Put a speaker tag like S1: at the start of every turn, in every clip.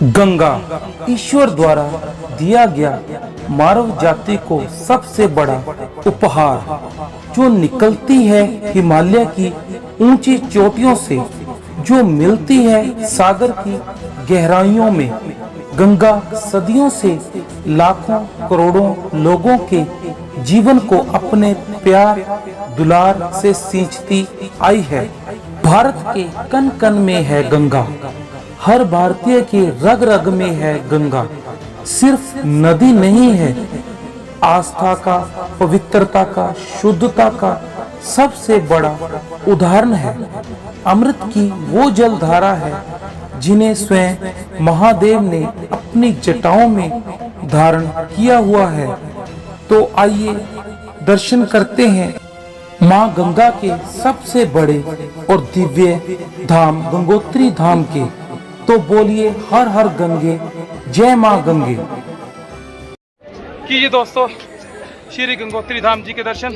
S1: गंगा ईश्वर द्वारा दिया गया मानव जाति को सबसे बड़ा उपहार, जो निकलती है हिमालय की ऊंची चोटियों से, जो मिलती है सागर की गहराइयों में। गंगा सदियों से लाखों करोड़ों लोगों के जीवन को अपने प्यार दुलार से सींचती आई है। भारत के कण कण में है गंगा, हर भारतीय के रग रग में है गंगा। सिर्फ नदी नहीं है, आस्था का, पवित्रता का, शुद्धता का सबसे बड़ा उदाहरण है। अमृत की वो जल धारा है जिन्हें स्वयं महादेव ने अपनी जटाओं में धारण किया हुआ है। तो आइए दर्शन करते हैं माँ गंगा के सबसे बड़े और दिव्य धाम गंगोत्री धाम के। तो बोलिए हर हर गंगे, जय माँ गंगे।
S2: कीजिए दोस्तों श्री गंगोत्री धाम जी के दर्शन।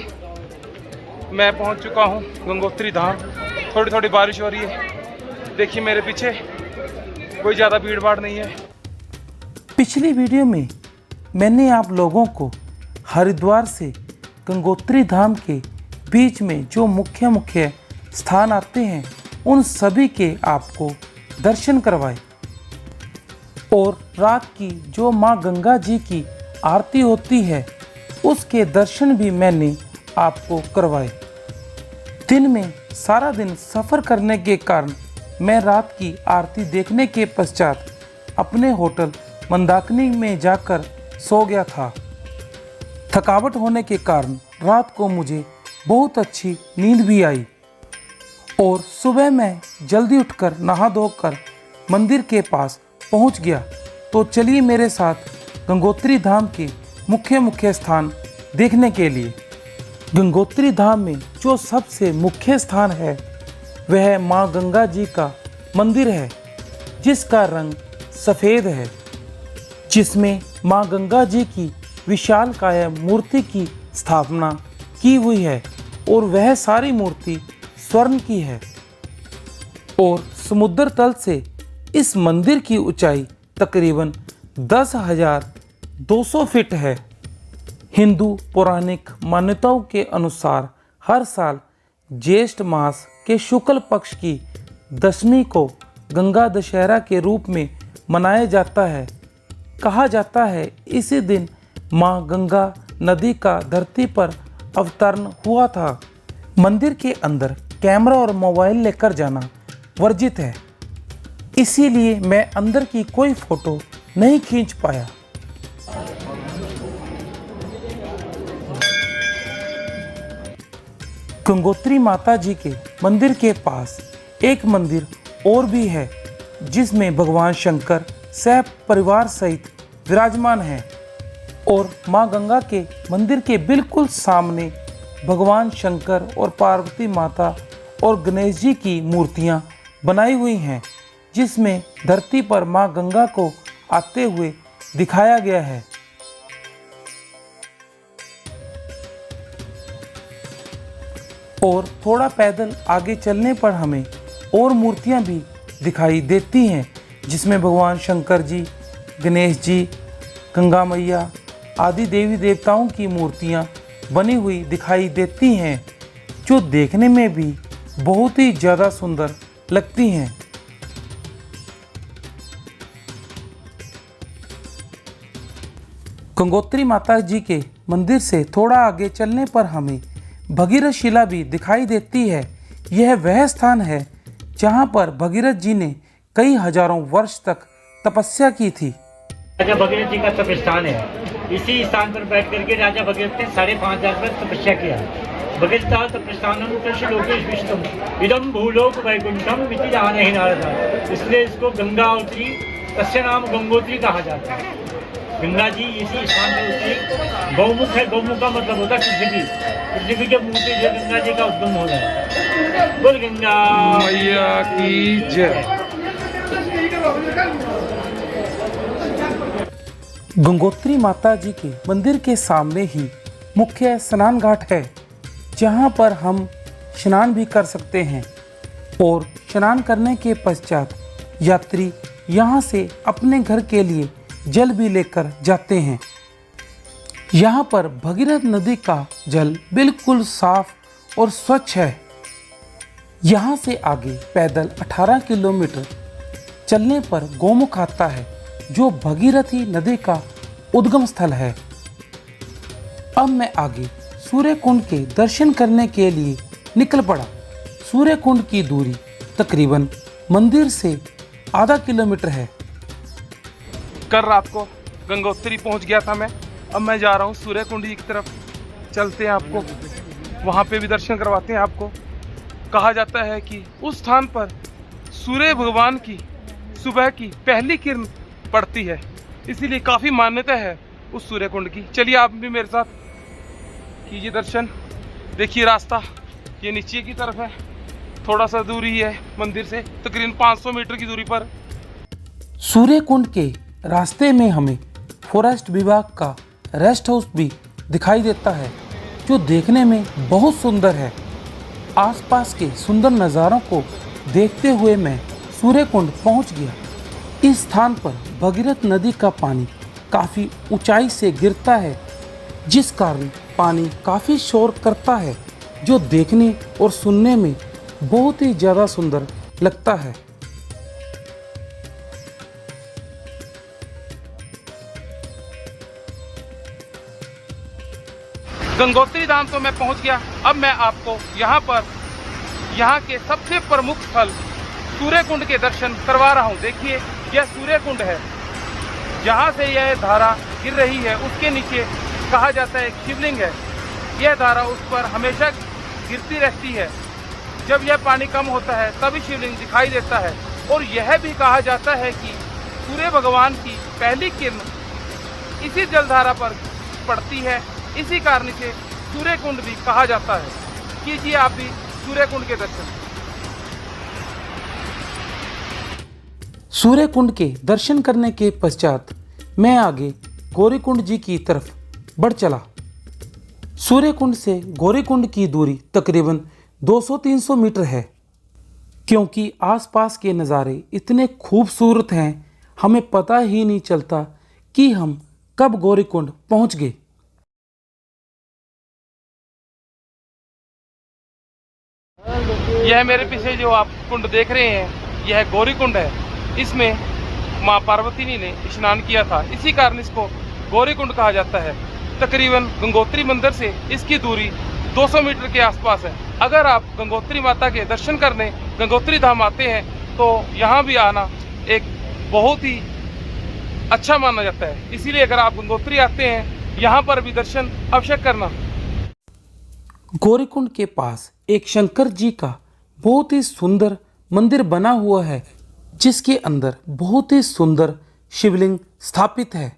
S2: मैं पहुंच चुका हूं गंगोत्री धाम। थोड़ी थोड़ी बारिश हो रही है, देखिए मेरे पीछे कोई ज़्यादा भीड़ भाड़ नहीं है।
S1: पिछली वीडियो में मैंने आप लोगों को हरिद्वार से गंगोत्री धाम के बीच में जो मुख्य मुख्य स्थान आते हैं उन सभी के आपको दर्शन करवाए, और रात की जो माँ गंगा जी की आरती होती है उसके दर्शन भी मैंने आपको करवाए। दिन में सारा दिन सफ़र करने के कारण मैं रात की आरती देखने के पश्चात अपने होटल मंदाकिनी में जाकर सो गया था। थकावट होने के कारण रात को मुझे बहुत अच्छी नींद भी आई, और सुबह मैं जल्दी उठकर नहा धोकर मंदिर के पास पहुंच गया। तो चलिए मेरे साथ गंगोत्री धाम के मुख्य मुख्य स्थान देखने के लिए। गंगोत्री धाम में जो सबसे मुख्य स्थान है वह माँ गंगा जी का मंदिर है, जिसका रंग सफ़ेद है, जिसमें माँ गंगा जी की विशालकाय मूर्ति की स्थापना की हुई है, और वह सारी मूर्ति स्वर्ण की है। और समुद्र तल से इस मंदिर की ऊंचाई तकरीबन 10,200 फीट है। हिंदू पौराणिक मान्यताओं के अनुसार हर साल ज्येष्ठ मास के शुक्ल पक्ष की दशमी को गंगा दशहरा के रूप में मनाया जाता है। कहा जाता है इसी दिन माँ गंगा नदी का धरती पर अवतरण हुआ था। मंदिर के अंदर कैमरा और मोबाइल लेकर जाना वर्जित है, इसीलिए मैं अंदर की कोई फोटो नहीं खींच पाया। गंगोत्री माता जी के मंदिर के पास एक मंदिर और भी है, जिसमें भगवान शंकर सह परिवार सहित विराजमान हैं, और माँ गंगा के मंदिर के बिल्कुल सामने भगवान शंकर और पार्वती माता और गणेश जी की मूर्तियाँ बनाई हुई हैं, जिसमें धरती पर माँ गंगा को आते हुए दिखाया गया है। और थोड़ा पैदल आगे चलने पर हमें और मूर्तियाँ भी दिखाई देती हैं, जिसमें भगवान शंकर जी, गणेश जी, गंगा मैया आदि देवी देवताओं की मूर्तियाँ बनी हुई दिखाई देती हैं, जो देखने में भी बहुत ही ज़्यादा सुंदर लगती हैं। गंगोत्री माता जी के मंदिर से थोड़ा आगे चलने पर हमें भगीरथ शिला भी दिखाई देती है। यह वह स्थान है जहां पर भगीरथ जी ने कई हजारों वर्ष तक तपस्या की थी।
S3: राजा भगीरथ जी का तपस्थान है। इसी स्थान पर बैठ करके राजा भगीरथ ने 5,500 वर्ष तपस्या किया। भगीरथ तपस्थानम कृष्ण लोकेश विष्णु इदम भूलोक वैकुंठम मिति जाने नारद। इसलिए इसको गंगावत्री तस्य नाम गंगोत्री कहा जाता है। गंगा जी इसी स्थान में उतरी। गौमुख है, गौमुख का मतलब होता है पृथ्वी। पृथ्वी के मुंह से जो गंगा जी का उद्गम हो रहा है। बोल गंगा
S2: मैया की जय।
S1: गंगोत्री माता जी के मंदिर के सामने ही मुख्य स्नान घाट है, जहां पर हम स्नान भी कर सकते हैं। और स्नान करने के पश्चात यात्री यहाँ से अपने घर के लिए जल भी लेकर जाते हैं। यहाँ पर भगीरथ नदी का जल बिल्कुल साफ और स्वच्छ है। यहाँ से आगे पैदल 18 किलोमीटर चलने पर गोमुख आता है, जो भगीरथी नदी का उद्गम स्थल है। अब मैं आगे सूर्य कुंड के दर्शन करने के लिए निकल पड़ा। सूर्य कुंड की दूरी तकरीबन मंदिर से आधा किलोमीटर है।
S2: कल रात को गंगोत्री पहुंच गया था मैं। अब मैं जा रहा हूं सूर्य कुंड की तरफ। चलते हैं, आपको वहां पे भी दर्शन करवाते हैं। आपको कहा जाता है कि उस स्थान पर सूर्य भगवान की सुबह की पहली किरण पड़ती है, इसीलिए काफ़ी मान्यता है उस सूर्य कुंड की। चलिए आप भी मेरे साथ कीजिए दर्शन। देखिए रास्ता ये नीचे की तरफ है, थोड़ा सा दूरी है मंदिर से, तकरीबन 500 मीटर की दूरी पर।
S1: सूर्य कुंड के रास्ते में हमें फॉरेस्ट विभाग का रेस्ट हाउस भी दिखाई देता है, जो देखने में बहुत सुंदर है। आसपास के सुंदर नज़ारों को देखते हुए मैं सूर्य कुंड पहुंच गया। इस स्थान पर भगीरथ नदी का पानी काफ़ी ऊंचाई से गिरता है, जिस कारण पानी काफ़ी शोर करता है, जो देखने और सुनने में बहुत ही ज़्यादा सुंदर लगता है।
S2: गंगोत्री धाम तो मैं पहुंच गया। अब मैं आपको यहाँ के सबसे प्रमुख स्थल सूर्य कुंड के दर्शन करवा रहा हूं। देखिए यह सूर्य कुंड है, जहां से यह धारा गिर रही है उसके नीचे कहा जाता है एक शिवलिंग है। यह धारा उस पर हमेशा गिरती रहती है। जब यह पानी कम होता है तभी शिवलिंग दिखाई देता है। और यह भी कहा जाता है कि सूर्य भगवान की पहली किरण इसी जलधारा पर पड़ती है, इसी कारण से सूर्य कुंड भी कहा जाता है। कीजिए आप भी सूर्य कुंड के दर्शन।
S1: सूर्य कुंड के दर्शन करने के पश्चात मैं आगे गौरीकुंड जी की तरफ बढ़ चला। सूर्य कुंड से गौरीकुंड की दूरी तकरीबन 200-300 मीटर है। क्योंकि आसपास के नज़ारे इतने खूबसूरत हैं, हमें पता ही नहीं चलता कि हम कब गौरीकुंड पहुंच गए।
S2: यह मेरे पीछे जो आप कुंड देख रहे हैं, यह गौरी कुंड है। इसमें माँ पार्वती ने स्नान किया था, इसी कारण इसको गौरी कुंड कहा जाता है। तकरीबन गंगोत्री मंदिर से इसकी दूरी 200 मीटर के आसपास है। अगर आप गंगोत्री माता के दर्शन करने गंगोत्री धाम आते हैं तो यहाँ भी आना एक बहुत ही अच्छा माना जाता है। इसीलिए अगर आप गंगोत्री आते हैं, यहाँ पर भी दर्शन अवश्य करना।
S1: गौरीकुंड के पास एक शंकर जी का बहुत ही सुंदर मंदिर बना हुआ है, जिसके अंदर बहुत ही सुंदर शिवलिंग स्थापित है।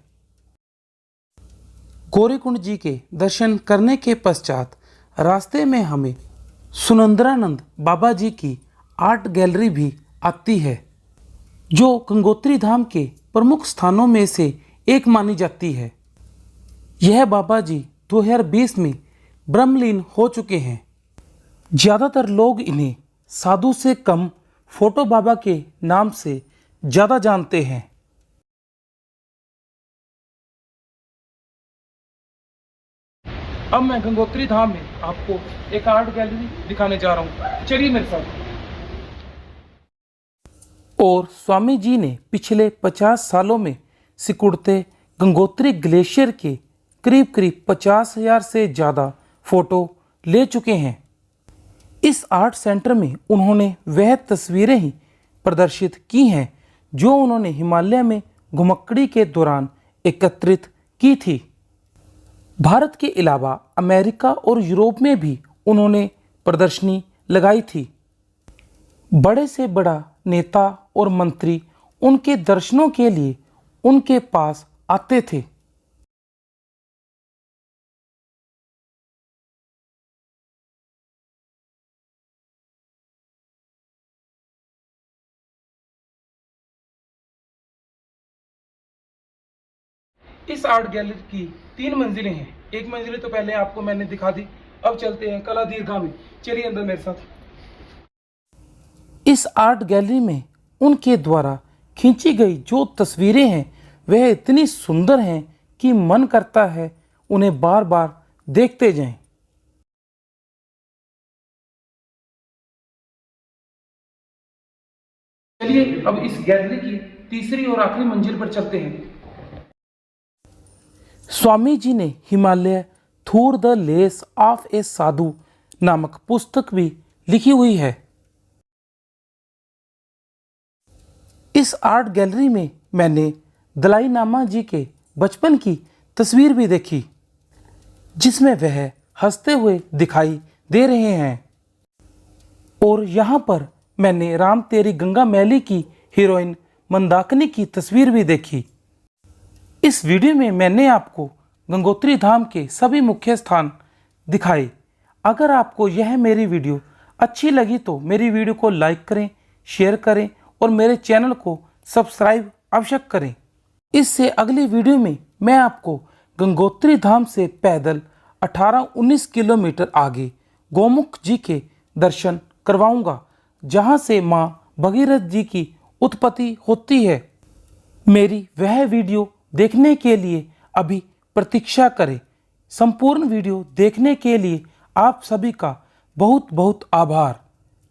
S1: गौरीकुंड जी के दर्शन करने के पश्चात रास्ते में हमें सुनंदरानंद बाबा जी की आर्ट गैलरी भी आती है, जो गंगोत्री धाम के प्रमुख स्थानों में से एक मानी जाती है। यह बाबा जी 2020 में ब्रह्मलीन हो चुके हैं। ज़्यादातर लोग इन्हें साधु से कम फोटो बाबा के नाम से ज़्यादा जानते हैं।
S2: अब मैं गंगोत्री धाम में आपको एक आर्ट गैलरी दिखाने जा रहा हूँ। चलिए मेरे साथ।
S1: और स्वामी जी ने पिछले 50 सालों में सिकुड़ते गंगोत्री ग्लेशियर के करीब 50,000 से ज़्यादा फोटो ले चुके हैं। इस आर्ट सेंटर में उन्होंने वह तस्वीरें ही प्रदर्शित की हैं जो उन्होंने हिमालय में घुमक्कड़ी के दौरान एकत्रित की थी। भारत के अलावा अमेरिका और यूरोप में भी उन्होंने प्रदर्शनी लगाई थी। बड़े से बड़ा नेता और मंत्री उनके दर्शनों के लिए उनके पास आते थे।
S2: इस आर्ट गैलरी की 3 मंजिलें हैं। एक मंजिल तो पहले आपको मैंने दिखा दी। अब चलते हैं कला दीर्घा में। चलिए अंदर मेरे साथ।
S1: इस आर्ट गैलरी में उनके द्वारा खींची गई जो तस्वीरें हैं वह इतनी सुंदर हैं कि मन करता है उन्हें बार बार देखते जाएं।
S2: चलिए अब इस गैलरी की तीसरी और आखिरी मंजिल पर चलते हैं।
S1: स्वामी जी ने Himalaya through the lens of a sadhu नामक पुस्तक भी लिखी हुई है। इस आर्ट गैलरी में मैंने दलाई लामा जी के बचपन की तस्वीर भी देखी, जिसमें वह हंसते हुए दिखाई दे रहे हैं। और यहाँ पर मैंने राम तेरी गंगा मैली की हीरोइन मंदाकिनी की तस्वीर भी देखी। इस वीडियो में मैंने आपको गंगोत्री धाम के सभी मुख्य स्थान दिखाए। अगर आपको यह मेरी वीडियो अच्छी लगी तो मेरी वीडियो को लाइक करें, शेयर करें और मेरे चैनल को सब्सक्राइब अवश्य करें। इससे अगली वीडियो में मैं आपको गंगोत्री धाम से पैदल 18-19 किलोमीटर आगे गौमुख जी के दर्शन करवाऊंगा, जहां से मां भगीरथ जी की उत्पत्ति होती है। मेरी वह वीडियो देखने के लिए अभी प्रतीक्षा करें। संपूर्ण वीडियो देखने के लिए आप सभी का बहुत बहुत आभार।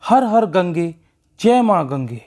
S1: हर हर गंगे, जय मां गंगे।